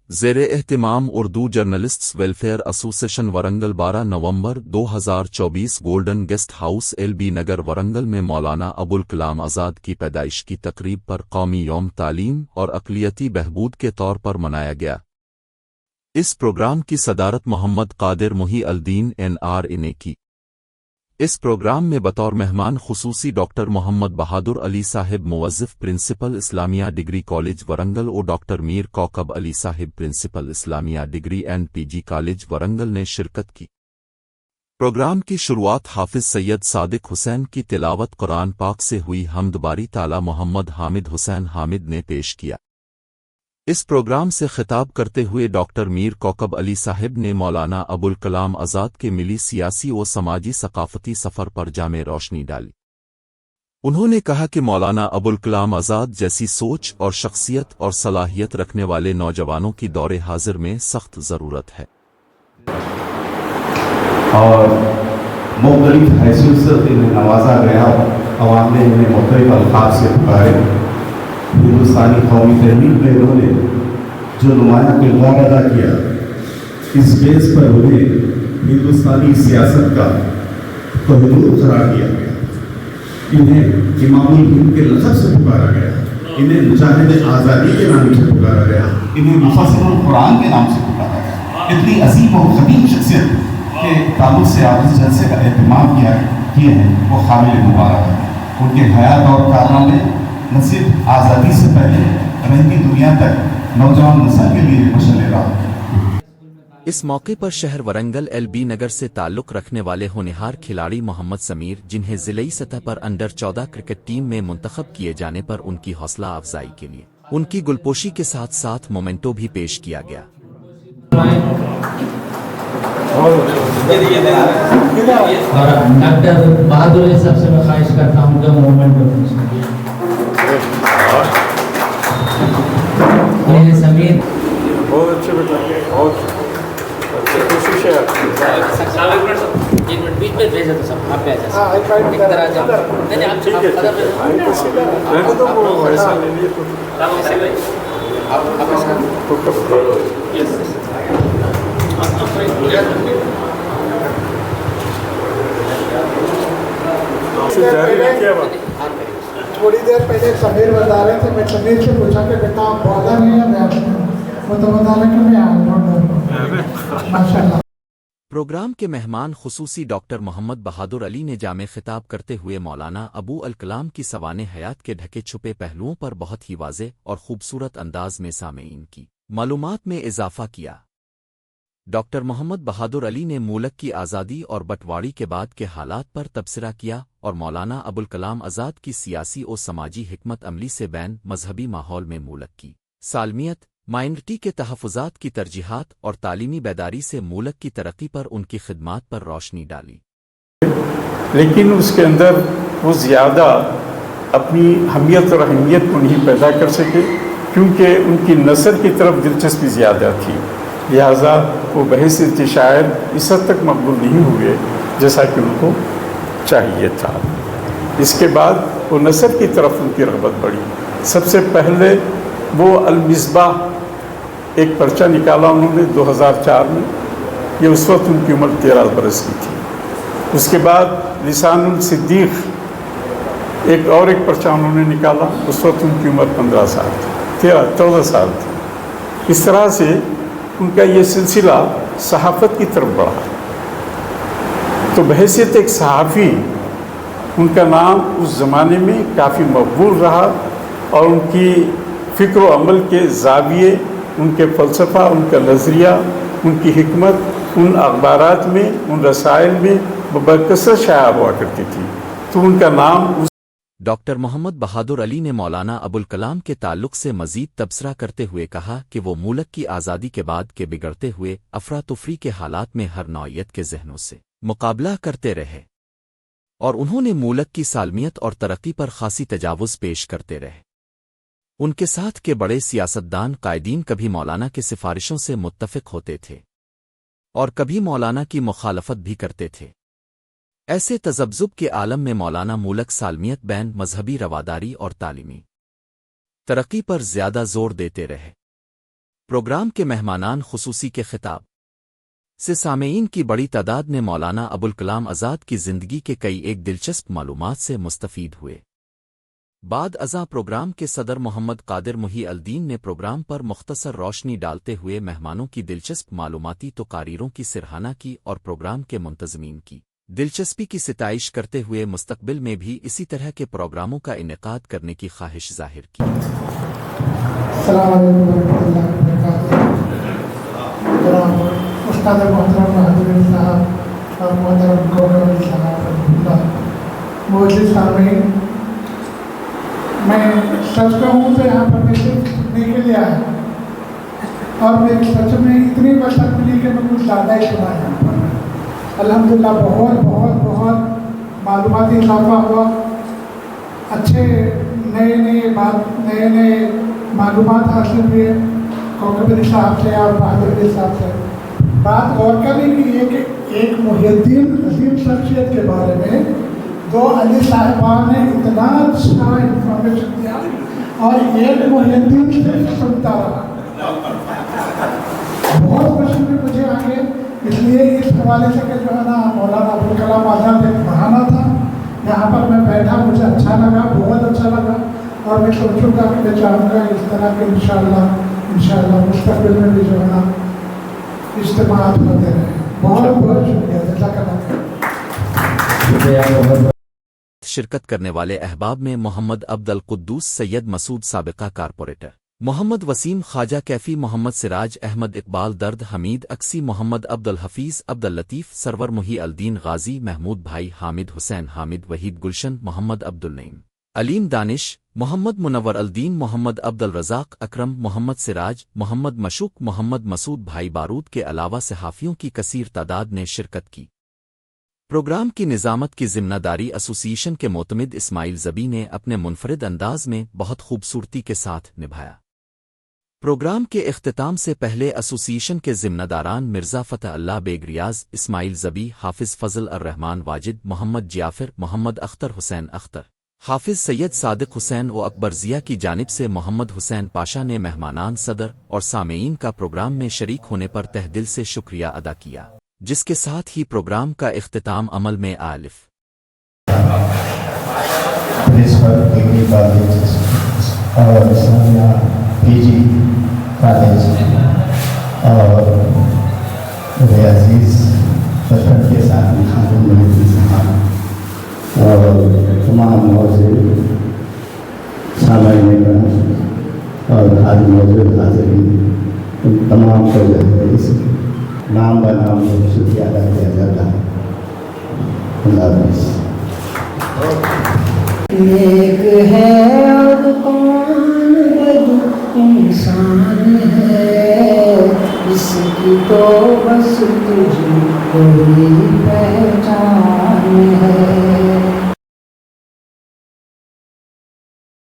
زیر اہتمام Urdu journalists welfare association Warangal 12 نومبر 2024 golden guest house L B Nagar Warangal میں مولانا ابوالکلام آزاد کی پیدائش کی تقریب پر قومی یوم تعلیم اور اقلیتی بہبود کے طور پر منایا گیا۔ اس پروگرام کی صدارت محمد قادر محی الدین NRA نے کی۔ اس پروگرام میں بطور مہمان خصوصی ڈاکٹر محمد بہادر علی صاحب موظف principal Islamia degree college Warangal اور doctor Mir Kaukab Ali Sahab principal Islamia degree and PG college Warangal نے شرکت کی۔ پروگرام کی شروعات حافظ سید صادق حسین کی تلاوت قرآن پاک سے ہوئی۔ حمد باری تعالی محمد حامد حسین حامد نے پیش کیا۔ اس پروگرام سے خطاب کرتے ہوئے ڈاکٹر میر کوکب علی صاحب نے مولانا ابوالکلام آزاد کے ملی سیاسی و سماجی ثقافتی سفر پر جامع روشنی ڈالی۔ انہوں نے کہا کہ مولانا ابوالکلام آزاد جیسی سوچ اور شخصیت اور صلاحیت رکھنے والے نوجوانوں کی دور حاضر میں سخت ضرورت ہے۔ اور مختلف حیثیت سے انہیں نوازا گیا، عوام نے انہیں مختلف الفاظ سے پکارے۔ ہندوستانی قومی تحریک میں انہوں نے جو نمایاں کردار ادا کیا، اس بیس پر انہیں ہندوستانی سیاست کا کوہنور قرار دیا گیا۔ انہیں امام الہند کے لقب سے پکارا گیا، انہیں مجاہد آزادی کے نام سے پکارا گیا، انہیں مفسر القرآن کے نام سے پکارا گیا۔ اتنی عظیم و قدیم شخصیت کے تعلق سے آپ اس جلسے کا اہتمام کیے ہیں، وہ قابل مبارک ہے۔ ان کے حیات اور کارنامے نہ صرف آزادی سے پہلے رہتی دنیا تک نوجوان نسل کے لیے مشعل راہ۔ اس موقع پر شہر ورنگل LB نگر سے تعلق رکھنے والے ہونہار کھلاڑی محمد سمیر، جنہیں ضلعی سطح پر انڈر 14 کرکٹ ٹیم میں منتخب کیے جانے پر ان کی حوصلہ افزائی کے لیے ان کی گلپوشی کے ساتھ ساتھ مومنٹو بھی پیش کیا گیا۔ ڈاکٹر بہادر صاحب سے میں خواہش کرتا ہوں کہ مومنٹ سمیر بہت اچھے بیٹا، بہت اچھی کوشش ہے آپ کی۔ بیچ میں بھیجا تو سب آپ پہ آ جائیں، ایک طرح جب ٹھیک ہے رہنے دو، وہ ایسا لے لیے تو جاری رکھیے بات۔ تھوڑی دیر پہلے سمیر بتا رہے تھے، میں سمیر سے پوچھا کہ بیٹا آپ بالر ہیں یا بیٹسمین؟ وہ تو بتا رہے کہ میں آل راؤنڈر ہوں۔ ماشاءاللہ۔ پروگرام کے مہمان خصوصی ڈاکٹر محمد بہادر علی نے جامع خطاب کرتے ہوئے مولانا ابو الکلام کی سوانح حیات کے ڈھکے چھپے پہلوؤں پر بہت ہی واضح اور خوبصورت انداز میں سامعین کی معلومات میں اضافہ کیا۔ ڈاکٹر محمد بہادر علی نے ملک کی آزادی اور بٹواڑی کے بعد کے حالات پر تبصرہ کیا اور مولانا ابوالکلام آزاد کی سیاسی و سماجی حکمت عملی سے بین مذہبی ماحول میں ملک کی سالمیت، مائنرٹی کے تحفظات کی ترجیحات اور تعلیمی بیداری سے ملک کی ترقی پر ان کی خدمات پر روشنی ڈالی۔ لیکن اس کے اندر وہ زیادہ اپنی اہمیت اور اہمیت کو نہیں پیدا کر سکے، کیونکہ ان کی نثر کی طرف دلچسپی زیادہ تھی، لہٰذا وہ بحیثیت شاعر اس حد تک مقبول نہیں ہوئے جیسا کہ ان کو چاہیے تھا۔ اس کے بعد وہ نثر کی طرف ان کی رغبت بڑھی۔ سب سے پہلے وہ المصباح ایک پرچہ نکالا انہوں نے 2004 میں، یہ اس وقت ان کی عمر 13 برس کی تھی۔ اس کے بعد لسان الصدیق ایک پرچہ انہوں نے نکالا، اس وقت ان کی عمر 15 سال تھی، 14 سال تھی۔ اس طرح سے ان کا یہ سلسلہ صحافت کی طرف بڑھا، تو بحیثیت ایک صحافی ان کا نام اس زمانے میں کافی مقبول رہا، اور ان کی فکر و عمل کے زاویے، ان کے فلسفہ، ان کا نظریہ، ان کی حکمت ان اخبارات میں، ان رسائل میں بکثرت شائع ہوا کرتی تھی، تو ان کا نام ڈاکٹر محمد بہادر علی نے مولانا ابوالکلام کے تعلق سے مزید تبصرہ کرتے ہوئے کہا کہ وہ ملک کی آزادی کے بعد کے بگڑتے ہوئے افراتفری کے حالات میں ہر نوعیت کے ذہنوں سے مقابلہ کرتے رہے، اور انہوں نے ملک کی سالمیت اور ترقی پر خاصی تجاوز پیش کرتے رہے۔ ان کے ساتھ کے بڑے سیاستدان قائدین کبھی مولانا کے سفارشوں سے متفق ہوتے تھے اور کبھی مولانا کی مخالفت بھی کرتے تھے۔ ایسے تذبذب کے عالم میں مولانا ملک سالمیت بین مذہبی رواداری اور تعلیمی ترقی پر زیادہ زور دیتے رہے۔ پروگرام کے مہمانان خصوصی کے خطاب سے سامعین کی بڑی تعداد نے مولانا ابوالکلام آزاد کی زندگی کے کئی ایک دلچسپ معلومات سے مستفید ہوئے۔ بعد ازاں پروگرام کے صدر محمد قادر محی الدین نے پروگرام پر مختصر روشنی ڈالتے ہوئے مہمانوں کی دلچسپ معلوماتی تقاریروں کی سراہنا کی اور پروگرام کے منتظمین کی دلچسپی کی ستائش کرتے ہوئے مستقبل میں بھی اسی طرح کے پروگراموں کا انعقاد کرنے کی خواہش ظاہر کی۔ السلام علیکم ورحمۃ اللہ وبرکاتہ۔ جناب استاد محترم حضرت صاحب اور محترم گورنر صاحب، موجود سامعین، میں سچ کہوں تو یہاں پر میں صرف سننے کے لیے آیا اور میری سچ میں اتنی برکت ملی کہ میں کچھ زیادہ ہی سنا یہاں پر۔ الحمدللہ بہت بہت بہت معلوماتی اضافہ ہوا، اچھے نئے معلومات حاصل ہوئے کوکب علی صاحب سے اور بہادر علی صاحب سے۔ بات غور کرنے کی یہ کہ ایک محی الدین عظیم شخصیت کے بارے میں دو علی صاحبان نے اتنا اچھا انفارمیشن دیا اور ایک محی الدین صرف سنتا رہا۔ بہت خوشی بھی مجھے آگے اس لیے اس حوالے سے کہ جو ہے نا مولانا ابوالکلام آزاد ایک بہانہ تھا، یہاں پر میں بیٹھا، مجھے اچھا لگا، بہت اچھا لگا، اور میں سوچوں گا کہ میں چاہوں گا اس طرح کے انشاءاللہ مستقبل میں بھی جو ہے نا اجتماعات ہوتے رہے۔ بہت بہت شکریہ، جزاک اللہ۔ شرکت کرنے والے احباب میں محمد عبد القدوس سید مسعود سابقہ کارپوریٹر، محمد وسیم خواجہ کیفی، محمد سراج احمد، اقبال درد حمید اکسی، محمد عبد الحفیظ عبد اللطیف سرور، محی الدین غازی، محمود بھائی، حامد حسین حامد، وحید گلشن، محمد عبد النعیم، علیم دانش، محمد منور الدین، محمد عبد الرزاق اکرم، محمد سراج، محمد مشوق، محمد مسعود بھائی بارود کے علاوہ صحافیوں کی کثیر تعداد نے شرکت کی۔ پروگرام کی نظامت کی ذمہ داری ایسوسی ایشن کے معتمد اسماعیل زبی نے اپنے منفرد انداز میں بہت خوبصورتی کے ساتھ نبھایا۔ پروگرام کے اختتام سے پہلے ایسوسی ایشن کے ذمہ داران مرزا فتح اللہ بیگ ریاض، اسماعیل زبی، حافظ فضل الرحمان واجد، محمد جعفر، محمد اختر حسین اختر، حافظ سید صادق حسین و اکبر ضیاء کی جانب سے محمد حسین پاشا نے مہمانان صدر اور سامعین کا پروگرام میں شریک ہونے پر تہ دل سے شکریہ ادا کیا، جس کے ساتھ ہی پروگرام کا اختتام عمل میں آلف اور اسلامیہ پی جی کالج اور میرے عزیز بچپن کے ساتھ خاتون مہدی صاحب اور تمام موجود سامعین کرام اور آج موجود حاضرین، ان تمام کو اس نام کا نام شکریہ ادا کیا جاتا ہے۔ اللہ حافظ۔ نیک ہے اور کون بد انسان ہے، اس کی تو بس تجھ کو ہی پہچان